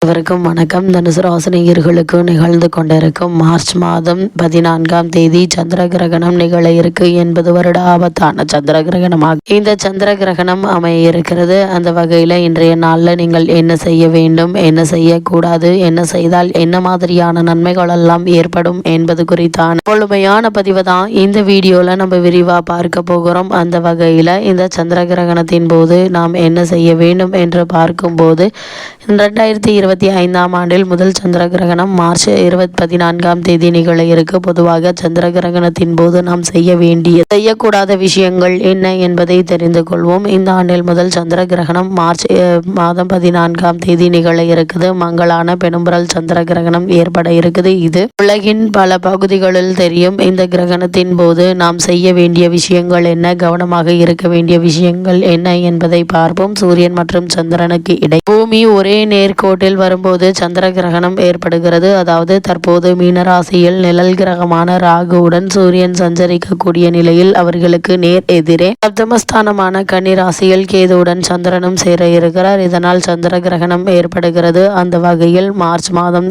அனைவருக்கும் வணக்கம். தனுசு ராசினியர்களுக்கு நிகழ்ந்து கொண்டிருக்கும் மார்ச் மாதம் 14ஆம் தேதி சந்திர கிரகணம் நிகழ இருக்கு. 80 வருட ஆபத்தான சந்திர கிரகணமாக இந்த சந்திர கிரகணம் அமைய இருக்கிறது. அந்த வகையில இன்றைய நாள்ல நீங்கள் என்ன செய்ய வேண்டும், என்ன செய்யக்கூடாது, என்ன செய்தால் என்ன மாதிரியான நன்மைகள் எல்லாம் ஏற்படும் என்பது குறித்தான முழுமையான பதிவு தான் இந்த வீடியோல நம்ம விரிவா பார்க்க போகிறோம். அந்த வகையில இந்த சந்திர கிரகணத்தின் போது நாம் என்ன செய்ய வேண்டும் என்று பார்க்கும்போது 2025ஆம் ஆண்டில் முதல் சந்திர கிரகணம் மார்ச் 14ஆம் தேதி நிகழ இருக்கு. பொதுவாக சந்திர கிரகணத்தின் போது நாம் செய்யக்கூடாத விஷயங்கள் என்ன என்பதை தெரிந்து கொள்வோம். இந்த ஆண்டில் முதல் சந்திர கிரகணம் மார்ச் மாதம் 14ஆம் தேதி நிகழ இருக்குது. மங்களான பெரும்புறல் சந்திர கிரகணம் ஏற்பட இருக்குது. இது உலகின் பல பகுதிகளில் தெரியும். இந்த கிரகணத்தின் போது நாம் செய்ய வேண்டிய விஷயங்கள் என்ன, கவனமாக இருக்க வேண்டிய விஷயங்கள் என்ன என்பதை பார்ப்போம். சூரியன் மற்றும் சந்திரனுக்கு இடை பூமி ஒரே நேர்கோட்டில் வரும்போது சந்திர கிரகணம் ஏற்படுகிறது. அதாவது தற்போது மீனராசியில் நிழல் கிரகமான ராகுவுடன் சூரியன் சஞ்சரிக்கக்கூடிய நிலையில் அவர்களுக்கு நேர் எதிரே சப்தமஸ்தானமான கன்னி ராசியில் கேதுவுடன் சந்திரனும் சேர இருக்கிறார். இதனால் சந்திர கிரகணம் ஏற்படுகிறது. அந்த வகையில் மார்ச் மாதம்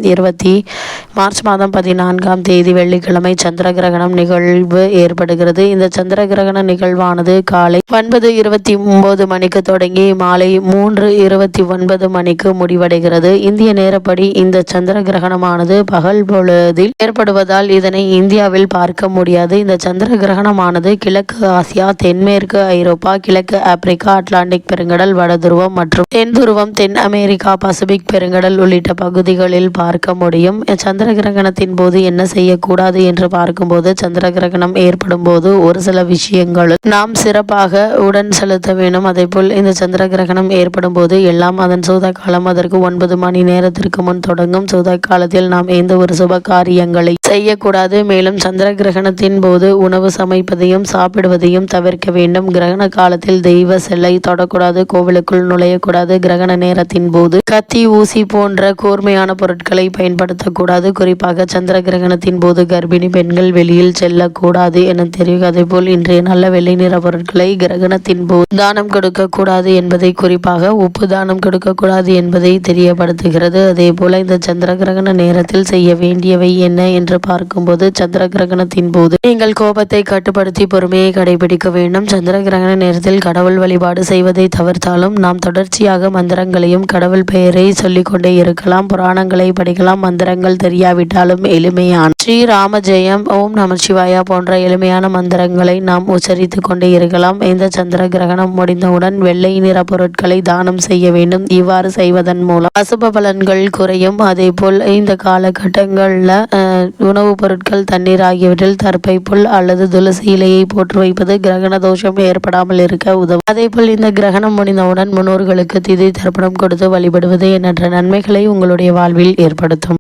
14ஆம் தேதி வெள்ளிக்கிழமை சந்திர கிரகணம் நிகழ்வு ஏற்படுகிறது. இந்த சந்திர கிரகண நிகழ்வானது காலை 9:29 மணிக்கு தொடங்கி மாலை 3:29 மணிக்கு முடிவடைகிறது. இந்திய நேரப்படி இந்த சந்திர கிரகணமானது பகல் பொழுதில் ஏற்படுவதால் இதனை இந்தியாவில் பார்க்க முடியாது. இந்த சந்திர கிரகணமானது கிழக்கு ஆசியா, தென்மேற்கு ஐரோப்பா, கிழக்கு ஆப்பிரிக்கா, அட்லாண்டிக் பெருங்கடல், வடதுருவம் மற்றும் தென் துருவம், தென் அமெரிக்கா, பசிபிக் பெருங்கடல் உள்ளிட்ட பகுதிகளில் பார்க்க முடியும். சந்திர கிரகணத்தின் போது என்ன செய்யக்கூடாது என்று பார்க்கும்போது சந்திர கிரகணம் ஏற்படும் போது ஒரு சில விஷயங்கள் நாம் சிறப்பாக உடன் செலுத்த வேண்டும். அதே போல் இந்த சந்திர கிரகணம் ஏற்படும் போது எல்லாம் அதன் சூத காலம் அதற்கு 9 மணி நேரத்திற்கு முன் தொடங்கும். சூத காலத்தில் நாம் எந்த ஒரு சுப காரியங்களை செய்யக்கூடாது. மேலும் சந்திர கிரகணத்தின் போது உணவு சமைப்பதையும் சாப்பிடுவதையும் தவிர்க்க வேண்டும். கிரகண காலத்தில் தெய்வ செல்லை தொடக்கூடாது, கோவிலுக்குள் நுழையக்கூடாது. கிரகண நேரத்தின் போது கத்தி, ஊசி போன்ற கூர்மையான பொருட்களை பயன்படுத்தக்கூடாது. குறிப்பாக சந்திர கிரகணத்தின் போது கர்ப்பிணி பெண்கள் வெளியில் செல்லக்கூடாது என தெரியும். அதே போல் இன்றைய நல்ல வெள்ளை நிற பொருட்களை கிரகணத்தின் போது தானம் கொடுக்க கூடாது என்பதை, குறிப்பாக உப்பு தானம் கொடுக்கக்கூடாது என்பதை தெரியப்படுத்துகிறது. அதே போல இந்த சந்திர கிரகண நேரத்தில் செய்ய வேண்டியவை என்ன என்று பார்க்கும்போது சந்திர கிரகணத்தின் போது நீங்கள் கோபத்தை கட்டுப்படுத்தி பொறுமையை கடைபிடிக்க வேண்டும். சந்திர கிரகண நேரத்தில் கடவுள் வழிபாடு செய்வதை தவிர்த்தாலும் நாம் தொடர்ச்சியாக மந்திரங்களையும் கடவுள் பெயரை சொல்லிக்கொண்டே இருக்கலாம். புராணங்களை படிக்கலாம். மந்திரங்கள் தெரியாவிட்டாலும் எளிமையான ஸ்ரீராம ஜெயம், ஓம் நம சிவாயா போன்ற எளிமையான மந்திரங்களை நாம் உச்சரித்து கொண்டே இருக்கலாம். இந்த சந்திர கிரகணம் முடிந்தவுடன் வெள்ளை நிற பொருட்களை தானம் செய்ய வேண்டும். இவ்வாறு செய்வதன் மூலம் அசுப பலன்கள் குறையும். அதே போல் இந்த காலகட்டங்களில் உணவுப் பொருட்கள், தண்ணீர் ஆகியவற்றில் தர்பை புல் அல்லது துளசி இலையை போட்டு வைப்பது கிரகண தோஷம் ஏற்படாமல் இருக்க உதவும். அதே போல் இந்த கிரகணம் முடிந்தவுடன் முன்னோர்களுக்கு திதி தர்ப்பணம் கொடுத்து வழிபடுவது எண்ணற்ற நன்மைகளை உங்களுடைய வாழ்வில் ஏற்படுத்தும்.